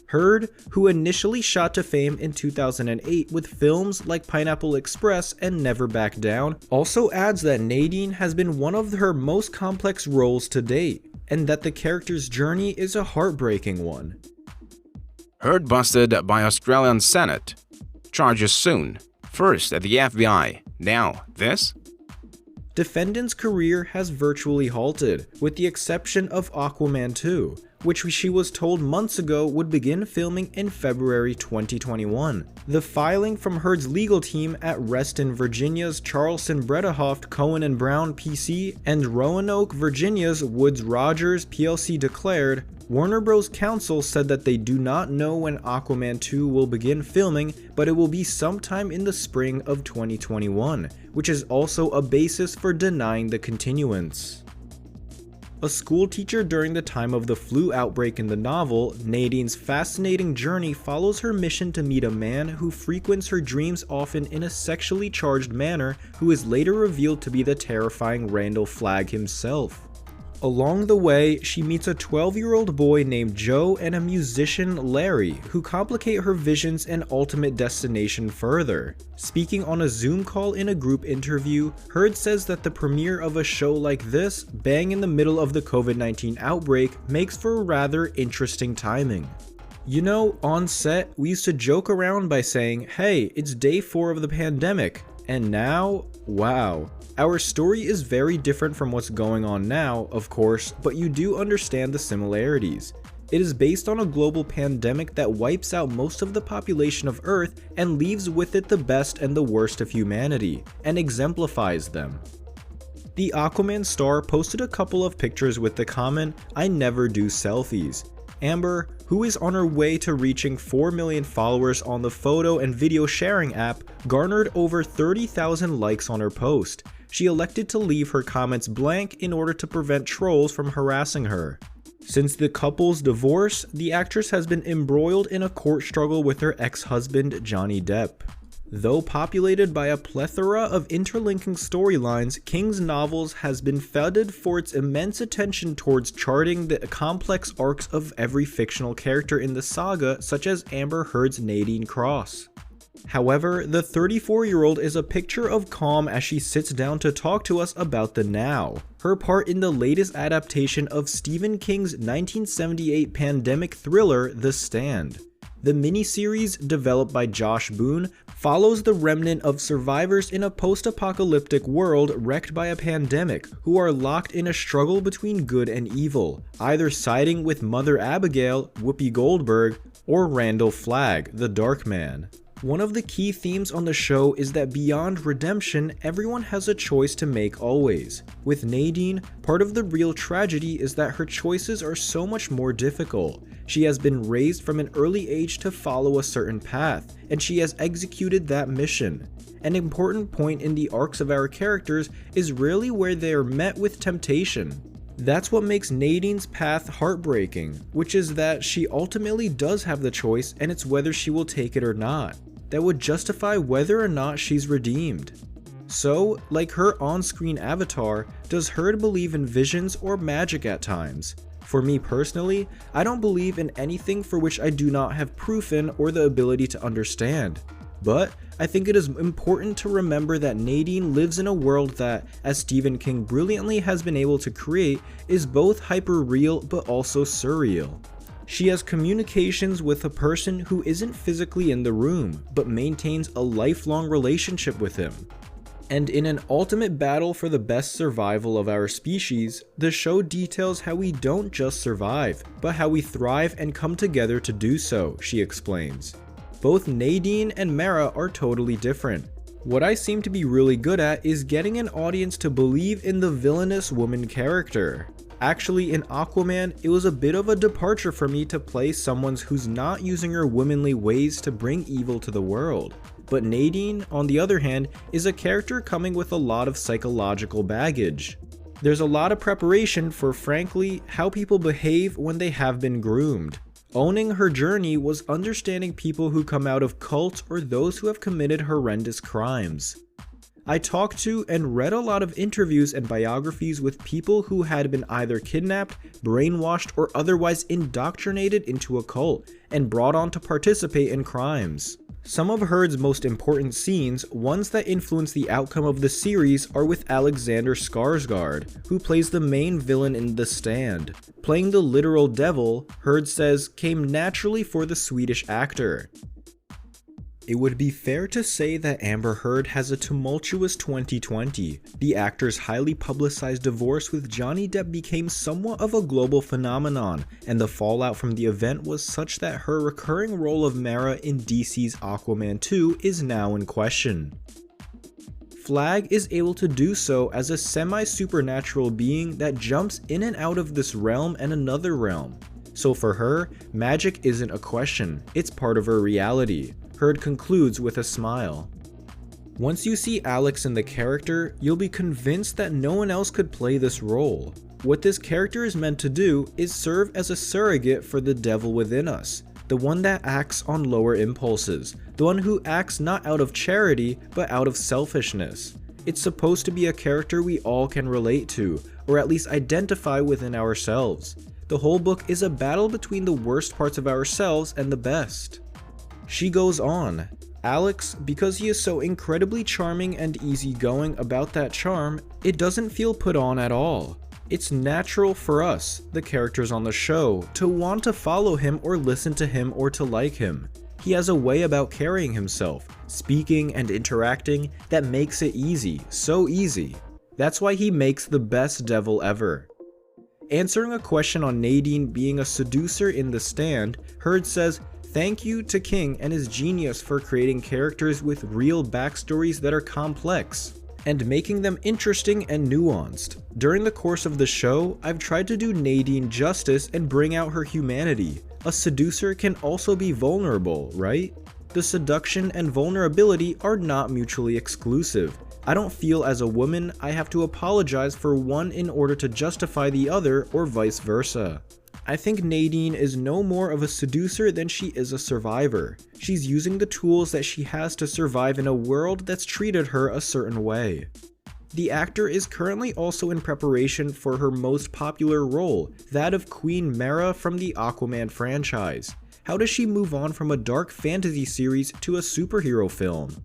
Heard, who initially shot to fame in 2008 with films like Pineapple Express and Never Back Down, also adds that Nadine has been one of her most complex roles to date, and that the character's journey is a heartbreaking one. Heard busted by Australian Senate. Charges soon. First at the FBI, now this? Defendant's career has virtually halted, with the exception of Aquaman 2, which she was told months ago would begin filming in February 2021. The filing from Heard's legal team at Reston, Virginia's Charleston Bredehoft Cohen & Brown PC and Roanoke, Virginia's Woods Rogers PLC declared, Warner Bros. Counsel said that they do not know when Aquaman 2 will begin filming, but it will be sometime in the spring of 2021, which is also a basis for denying the continuance. A schoolteacher during the time of the flu outbreak in the novel, Nadine's fascinating journey follows her mission to meet a man who frequents her dreams often in a sexually charged manner, who is later revealed to be the terrifying Randall Flagg himself. Along the way, she meets a 12-year-old boy named Joe and a musician, Larry, who complicate her visions and ultimate destination further. Speaking on a Zoom call in a group interview, Heard says that the premiere of a show like this, bang in the middle of the COVID-19 outbreak, makes for rather interesting timing. You know, on set, we used to joke around by saying, hey, it's day 4 of the pandemic, and now, wow. Our story is very different from what's going on now, of course, but you do understand the similarities. It is based on a global pandemic that wipes out most of the population of Earth and leaves with it the best and the worst of humanity, and exemplifies them. The Aquaman star posted a couple of pictures with the comment, I never do selfies. Amber, who is on her way to reaching 4 million followers on the photo and video sharing app, garnered over 30,000 likes on her post. She elected to leave her comments blank in order to prevent trolls from harassing her. Since the couple's divorce, the actress has been embroiled in a court struggle with her ex-husband Johnny Depp. Though populated by a plethora of interlinking storylines, King's Novels has been feted for its immense attention towards charting the complex arcs of every fictional character in the saga, such as Amber Heard's Nadine Cross. However, the 34-year-old is a picture of calm as she sits down to talk to us about the now. Her part in the latest adaptation of Stephen King's 1978 pandemic thriller, The Stand. The miniseries, developed by Josh Boone, follows the remnant of survivors in a post-apocalyptic world wrecked by a pandemic, who are locked in a struggle between good and evil, either siding with Mother Abigail, Whoopi Goldberg, or Randall Flagg, the Dark Man. One of the key themes on the show is that beyond redemption, everyone has a choice to make always. With Nadine, part of the real tragedy is that her choices are so much more difficult. She has been raised from an early age to follow a certain path, and she has executed that mission. An important point in the arcs of our characters is rarely where they are met with temptation. That's what makes Nadine's path heartbreaking, which is that she ultimately does have the choice, and it's whether she will take it or not. That would justify whether or not she's redeemed. So, like her on-screen avatar, does Heard believe in visions or magic at times? For me personally, I don't believe in anything for which I do not have proof in or the ability to understand. But I think it is important to remember that Nadine lives in a world that, as Stephen King brilliantly has been able to create, is both hyper-real but also surreal. She has communications with a person who isn't physically in the room, but maintains a lifelong relationship with him. And in an ultimate battle for the best survival of our species, the show details how we don't just survive, but how we thrive and come together to do so, she explains. Both Nadine and Mara are totally different. What I seem to be really good at is getting an audience to believe in the villainous woman character. Actually, in Aquaman, it was a bit of a departure for me to play someone who's not using her womanly ways to bring evil to the world. But Nadine, on the other hand, is a character coming with a lot of psychological baggage. There's a lot of preparation for, frankly, how people behave when they have been groomed. Owning her journey was understanding people who come out of cults or those who have committed horrendous crimes. I talked to and read a lot of interviews and biographies with people who had been either kidnapped, brainwashed, or otherwise indoctrinated into a cult, and brought on to participate in crimes. Some of Heard's most important scenes, ones that influence the outcome of the series, are with Alexander Skarsgård, who plays the main villain in The Stand. Playing the literal devil, Heard says, came naturally for the Swedish actor. It would be fair to say that Amber Heard has a tumultuous 2020. The actor's highly publicized divorce with Johnny Depp became somewhat of a global phenomenon, and the fallout from the event was such that her recurring role of Mara in DC's Aquaman 2 is now in question. Flag is able to do so as a semi-supernatural being that jumps in and out of this realm and another realm. So for her, magic isn't a question, it's part of her reality. Heard concludes with a smile. Once you see Alex in the character, you'll be convinced that no one else could play this role. What this character is meant to do is serve as a surrogate for the devil within us, the one that acts on lower impulses, the one who acts not out of charity, but out of selfishness. It's supposed to be a character we all can relate to, or at least identify within ourselves. The whole book is a battle between the worst parts of ourselves and the best. She goes on, Alex, because he is so incredibly charming and easygoing about that charm, it doesn't feel put on at all. It's natural for us, the characters on the show, to want to follow him or listen to him or to like him. He has a way about carrying himself, speaking and interacting that makes it easy, so easy. That's why he makes the best devil ever. Answering a question on Nadine being a seducer in The Stand, Heard says, thank you to King and his genius for creating characters with real backstories that are complex, and making them interesting and nuanced. During the course of the show, I've tried to do Nadine justice and bring out her humanity. A seducer can also be vulnerable, right? The seduction and vulnerability are not mutually exclusive. I don't feel as a woman I have to apologize for one in order to justify the other, or vice versa. I think Nadine is no more of a seducer than she is a survivor. She's using the tools that she has to survive in a world that's treated her a certain way. The actor is currently also in preparation for her most popular role, that of Queen Mara from the Aquaman franchise. How does she move on from a dark fantasy series to a superhero film?